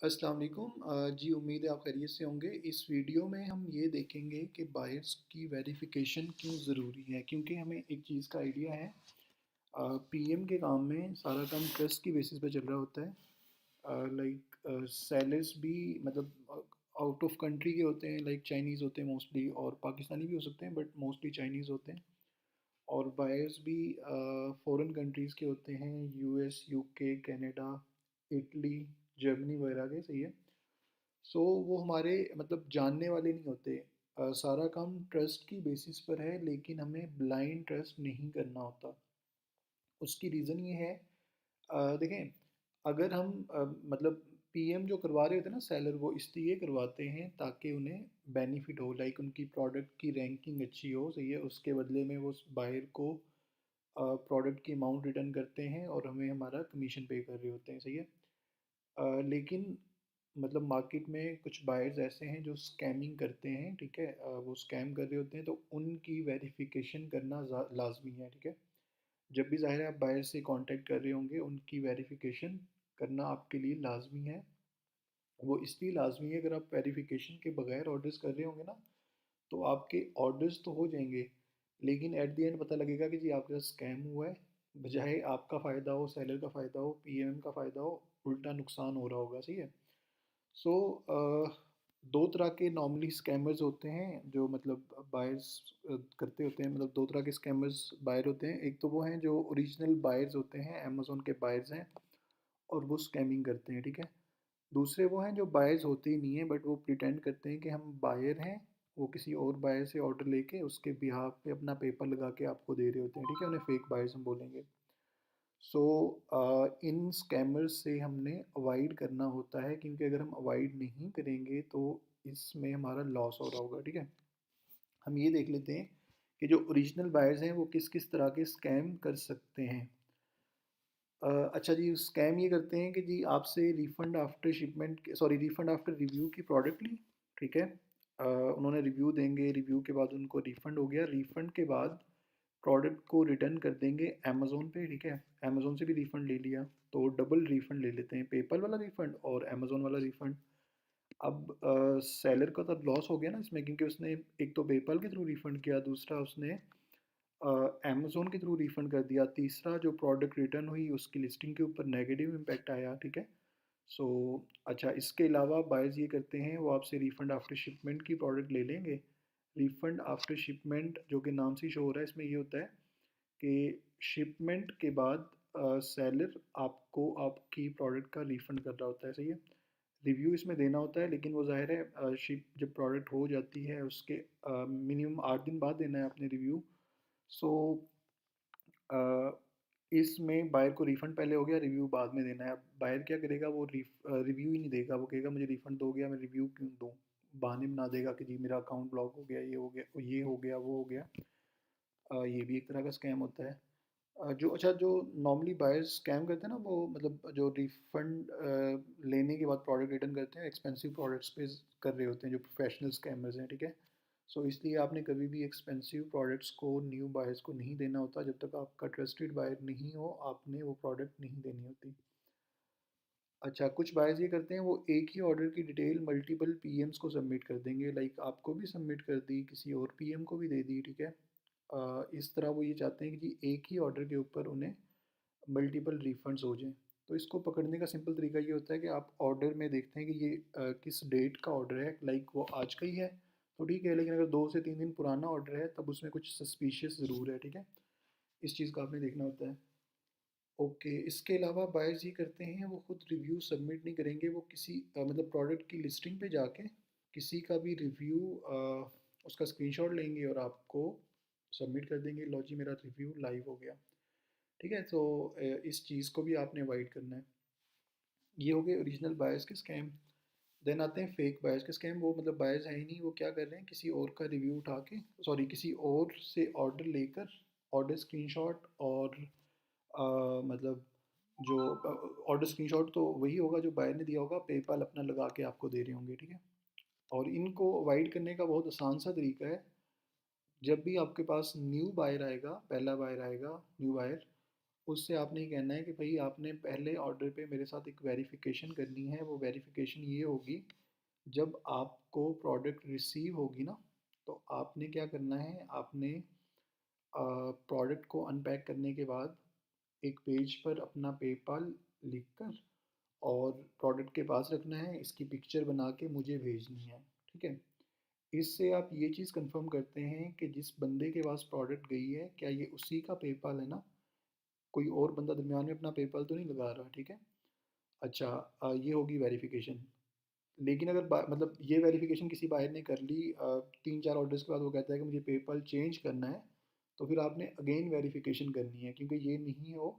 अस्सलाम वालेकुम। जी उम्मीद है आप खैरियत से होंगे। इस वीडियो में हम ये देखेंगे कि बायर्स की वेरिफिकेशन क्यों ज़रूरी है, क्योंकि हमें एक चीज़ का आइडिया है। पीएम के काम में सारा काम ट्रस्ट की बेसिस पे चल रहा होता है। लाइक सेलर्स भी मतलब आउट ऑफ कंट्री के होते हैं, लाइक चाइनीज़ होते हैं मोस्टली, और पाकिस्तानी भी हो सकते हैं बट मोस्टली चाइनीज़ होते हैं। और बायर्स भी फॉरेन कंट्रीज़ के होते हैं, US, UK, Canada, Italy, Germany वगैरह के। सही है। सो वो हमारे मतलब जानने वाले नहीं होते। सारा काम ट्रस्ट की बेसिस पर है, लेकिन हमें ब्लाइंड ट्रस्ट नहीं करना होता। उसकी रीज़न ये है, देखें, अगर हम मतलब पीएम जो करवा रहे होते हैं ना सेलर, वो इसलिए करवाते हैं ताकि उन्हें बेनिफिट हो, लाइक उनकी प्रोडक्ट की रैंकिंग अच्छी हो। सही है। उसके बदले में वो बायर को प्रोडक्ट की अमाउंट रिटर्न करते हैं और हमें हमारा कमीशन पे कर रहे होते हैं। सही है। लेकिन मतलब मार्केट में कुछ बायर्स ऐसे हैं जो स्कैमिंग करते हैं। ठीक है। वो स्कैम कर रहे होते हैं, तो उनकी वेरिफिकेशन करना लाजमी है। ठीक है। जब भी ज़ाहिर है आप बायर से कांटेक्ट कर रहे होंगे, उनकी वेरिफिकेशन करना आपके लिए लाजमी है। वो इसलिए लाजमी है, अगर आप वेरिफिकेशन के बगैर ऑर्डर्स कर रहे होंगे ना, तो आपके ऑर्डर्स तो हो जाएंगे, लेकिन एट द एंड पता लगेगा कि जी आपके साथ स्कैम हुआ है। बजाय आपका फ़ायदा हो, सेलर का फ़ायदा हो, पीएम का फ़ायदा हो, उल्टा नुकसान हो रहा होगा। सही है। सो दो तरह के नॉर्मली स्कैमर्स होते हैं जो मतलब बायर्स करते होते हैं। मतलब दो तरह के स्कैमर्स बायर होते हैं। एक तो वो हैं जो ओरिजिनल बायर्स होते हैं, अमेज़न के बायर्स हैं, और वो स्कैमिंग करते हैं। ठीक है। दूसरे वो हैं जो बायर्स होते ही नहीं हैं, बट वो प्रिटेंड करते हैं कि हम बायर हैं। वो किसी और बायर से ऑर्डर लेके उसके बिहाफ पे अपना पेपर लगा के आपको दे रहे होते हैं। ठीक है। उन्हें फेक बायर्स हम बोलेंगे। सो इन स्कैमर्स से हमने अवॉइड करना होता है, क्योंकि अगर हम अवॉइड नहीं करेंगे तो इसमें हमारा लॉस हो रहा होगा। ठीक है। हम ये देख लेते हैं कि जो ओरिजिनल बायर्स हैं वो किस किस तरह के स्कैम कर सकते हैं। अच्छा जी, स्कैम ये करते हैं कि जी आपसे refund after shipment, sorry, refund after review की प्रोडक्ट ली। ठीक है। उन्होंने रिव्यू देंगे, रिव्यू के बाद उनको रिफ़ंड हो गया, रिफ़ंड के बाद प्रोडक्ट को रिटर्न कर देंगे अमेज़ोन पे। ठीक है। अमेज़ोन से भी रिफ़ंड ले लिया, तो डबल रिफ़ंड ले लेते हैं, पेपल वाला रिफ़ंड और अमेज़ोन वाला रिफ़ंड। अब सेलर का तो लॉस हो गया ना इसमें, क्योंकि उसने एक तो पेपल के थ्रू रिफ़ंड किया, दूसरा उसने अमेज़ोन के थ्रू रिफ़ंड कर दिया, तीसरा जो प्रोडक्ट रिटर्न हुई उसकी लिस्टिंग के ऊपर नेगेटिव इम्पैक्ट आया। ठीक है। सो अच्छा, इसके अलावा बायर्स ये करते हैं, वो आपसे रिफ़ंड आफ्टर शिपमेंट की प्रोडक्ट ले लेंगे। रिफ़ंड आफ्टर शिपमेंट जो कि नाम से ही शो हो रहा है, इसमें ये होता है कि शिपमेंट के बाद सेलर आपको आपकी प्रोडक्ट का रिफ़ंड कर रहा होता है। सही है। रिव्यू इसमें देना होता है, लेकिन वो ज़ाहिर है शिप जब प्रोडक्ट हो जाती है उसके मिनिमम 8 दिन बाद देना है अपने रिव्यू। सो इसमें बायर को रिफ़ंड पहले हो गया, रिव्यू बाद में देना है। अब बायर क्या करेगा, वो रिव्यू ही नहीं देगा, वो कहेगा मुझे रिफ़ंड दोगे या मैं रिव्यू क्यों दूँ। बहाने बना देगा कि जी मेरा अकाउंट ब्लॉक हो गया, ये हो गया, ये हो गया, वो हो गया। ये भी एक तरह का स्कैम होता है। जो अच्छा, जो नॉर्मली बायर्स स्कैम करते हैं ना, वो मतलब जो रिफ़ंड लेने के बाद प्रोडक्ट रिटर्न करते हैं, एक्सपेंसिव प्रोडक्ट्स पे कर रहे होते हैं, जो प्रोफेशनल स्कैमर्स हैं। ठीक है। सो इसलिए आपने कभी भी एक्सपेंसिव प्रोडक्ट्स को न्यू बायर्स को नहीं देना होता। जब तक आपका ट्रस्टेड बायर नहीं हो, आपने वो प्रोडक्ट नहीं देनी होती। अच्छा, कुछ बायर्स ये करते हैं, वो एक ही ऑर्डर की डिटेल मल्टीपल पीएम्स को सबमिट कर देंगे, लाइक आपको भी सबमिट कर दी, किसी और पीएम को भी दे दी। ठीक है। इस तरह वो ये चाहते हैं कि जी एक ही ऑर्डर के ऊपर उन्हें मल्टीपल रिफंड्स हो जाएँ। तो इसको पकड़ने का सिंपल तरीका ये होता है कि आप ऑर्डर में देखते हैं कि ये किस डेट का ऑर्डर है, लाइक वो आज का ही है तो ठीक है, लेकिन अगर 2 से 3 दिन पुराना ऑर्डर है तब उसमें कुछ सस्पिशियस ज़रूर है। ठीक है। इस चीज़ का आपने देखना होता है। ओके, इसके अलावा बायर्स ये करते हैं, वो खुद रिव्यू सबमिट नहीं करेंगे, वो किसी मतलब प्रोडक्ट की लिस्टिंग पे जाके किसी का भी रिव्यू उसका स्क्रीनशॉट लेंगे और आपको सबमिट कर देंगे, लो जी मेरा रिव्यू लाइव हो गया। ठीक है। तो इस चीज़ को भी आपने अवॉइड करना है। ये हो गए ओरिजिनल बायर्स के स्कैम। देन आते हैं फेक बायर्स के स्कैम। वो मतलब बायर्स है ही नहीं, वो क्या कर रहे हैं, किसी और का रिव्यू उठा के, सॉरी, किसी और से ऑर्डर लेकर ऑर्डर स्क्रीनशॉट और मतलब जो ऑर्डर स्क्रीनशॉट तो वही होगा जो बायर ने दिया होगा, पेपाल अपना लगा के आपको दे रहे होंगे। ठीक है। और इनको अवॉइड करने का बहुत आसान सा तरीका है। जब भी आपके पास न्यू बायर आएगा, पहला बायर आएगा, न्यू बायर, उससे आपने ये कहना है कि भाई आपने पहले ऑर्डर पे मेरे साथ एक वेरिफिकेशन करनी है। वो वेरिफिकेशन ये होगी, जब आपको प्रोडक्ट रिसीव होगी ना, तो आपने क्या करना है, आपने प्रोडक्ट को अनपैक करने के बाद एक पेज पर अपना पेपाल लिखकर और प्रोडक्ट के पास रखना है, इसकी पिक्चर बना के मुझे भेजनी है। ठीक है। इससे आप ये चीज़ कंफर्म करते हैं कि जिस बंदे के पास प्रोडक्ट गई है, क्या ये उसी का पेपाल है ना, कोई और बंदा दरमियान में अपना पेपाल तो नहीं लगा रहा। ठीक है। अच्छा, ये होगी वेरिफिकेशन। लेकिन अगर मतलब ये वेरिफिकेशन किसी बायर ने कर ली, 3-4 ऑर्डर्स के बाद वो कहता है कि मुझे पेपाल चेंज करना है, तो फिर आपने अगेन वेरिफिकेशन करनी है, क्योंकि ये नहीं हो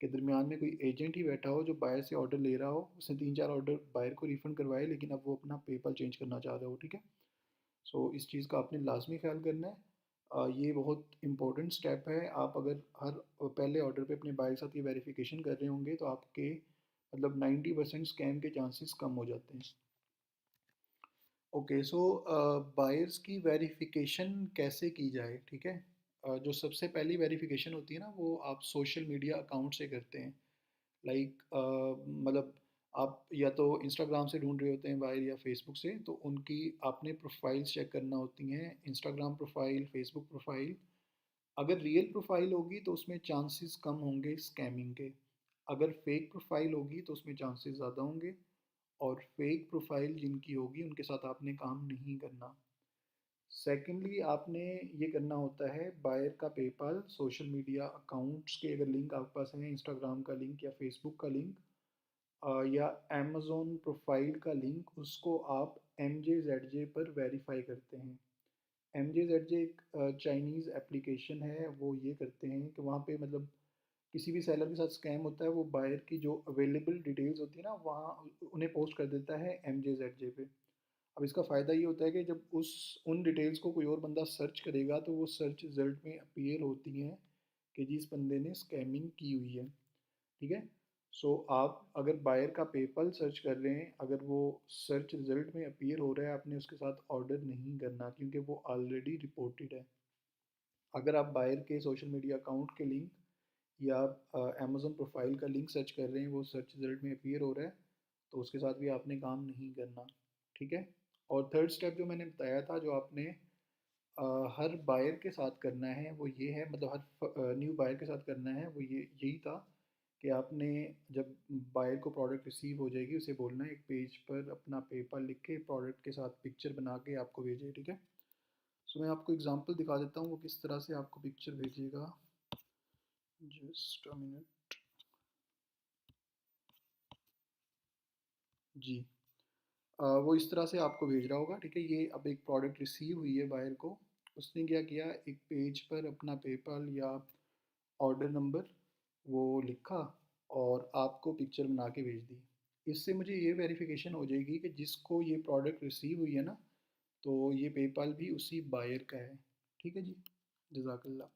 कि दरमियान में कोई एजेंट ही बैठा हो जो बायर से ऑर्डर ले रहा हो, उसने 3-4 ऑर्डर बायर को रिफ़ंड करवाए, लेकिन अब वो अपना पेपाल चेंज करना चाह रहा हो। ठीक है। सो इस चीज़ का आपने लाजमी ख्याल करना है। ये बहुत इंपॉर्टेंट स्टेप है। आप अगर हर पहले ऑर्डर पे अपने बायर के साथ ये वेरिफिकेशन कर रहे होंगे, तो आपके मतलब 90% स्कैम के चांसेस कम हो जाते हैं। ओके, सो बायर्स की वेरिफिकेशन कैसे की जाए। ठीक है। जो सबसे पहली वेरिफिकेशन होती है ना, वो आप सोशल मीडिया अकाउंट से करते हैं। लाइक मतलब आप या तो इंस्टाग्राम से ढूंढ रहे होते हैं बायर या फेसबुक से, तो उनकी आपने प्रोफाइल्स चेक करना होती हैं, इंस्टाग्राम प्रोफाइल, फेसबुक प्रोफाइल। अगर रियल प्रोफाइल होगी तो उसमें चांसेस कम होंगे स्कैमिंग के। अगर फेक प्रोफाइल होगी तो उसमें चांसेस ज़्यादा होंगे। और फेक प्रोफाइल जिनकी होगी उनके साथ आपने काम नहीं करना। सेकेंडली, आपने ये करना होता है, बायर का पेपाल सोशल मीडिया अकाउंट्स के अगर लिंक आपके पास है, इंस्टाग्राम का लिंक या फेसबुक का लिंक, या अमेज़ोन प्रोफाइल का लिंक, उसको आप एम जे जेड जे पर वेरीफाई करते हैं। एम जे जेड जे एक चाइनीज़ एप्लीकेशन है। वो ये करते हैं कि वहाँ पे मतलब किसी भी सेलर के साथ स्कैम होता है, वो बायर की जो अवेलेबल डिटेल्स होती है ना, वहाँ उन्हें पोस्ट कर देता है एम जे जेड जे पे। अब इसका फ़ायदा ये होता है कि जब उस उन डिटेल्स को कोई और बंदा सर्च करेगा, तो वो सर्च रिज़ल्ट में अपीयर होती हैं कि जिस बंदे ने स्कैमिंग की हुई है। ठीक है। सो आप अगर बायर का पेपल सर्च कर रहे हैं, अगर वो सर्च रिज़ल्ट में अपीयर हो रहा है, आपने उसके साथ ऑर्डर नहीं करना, क्योंकि वो ऑलरेडी रिपोर्टेड है। अगर आप बायर के सोशल मीडिया अकाउंट के लिंक या अमेज़न प्रोफाइल का लिंक सर्च कर रहे हैं, वो सर्च रिज़ल्ट में अपीयर हो रहा है, तो उसके साथ भी आपने काम नहीं करना। ठीक है। और थर्ड स्टेप जो मैंने बताया था, जो आपने हर बायर के साथ करना है, वो ये है, मतलब हर न्यू बायर के साथ करना है, वो ये यही था कि आपने जब बायर को प्रोडक्ट रिसीव हो जाएगी, उसे बोलना है एक पेज पर अपना पेपर लिख के प्रोडक्ट के साथ पिक्चर बना के आपको भेजे। ठीक है। सो मैं आपको एग्जांपल दिखा देता हूँ वो किस तरह से आपको पिक्चर भेजेगा। Just a minute. जी। वो इस तरह से आपको भेज रहा होगा। ठीक है। ये अब एक प्रोडक्ट रिसीव हुई है बायर को। उसने क्या किया, एक पेज पर अपना पेपाल या ऑर्डर नंबर वो लिखा और आपको पिक्चर बना के भेज दी। इससे मुझे ये वेरिफिकेशन हो जाएगी कि जिसको ये प्रोडक्ट रिसीव हुई है ना, तो ये पेपाल भी उसी बायर का है। ठीक है जी। जज़ाकल्लाह।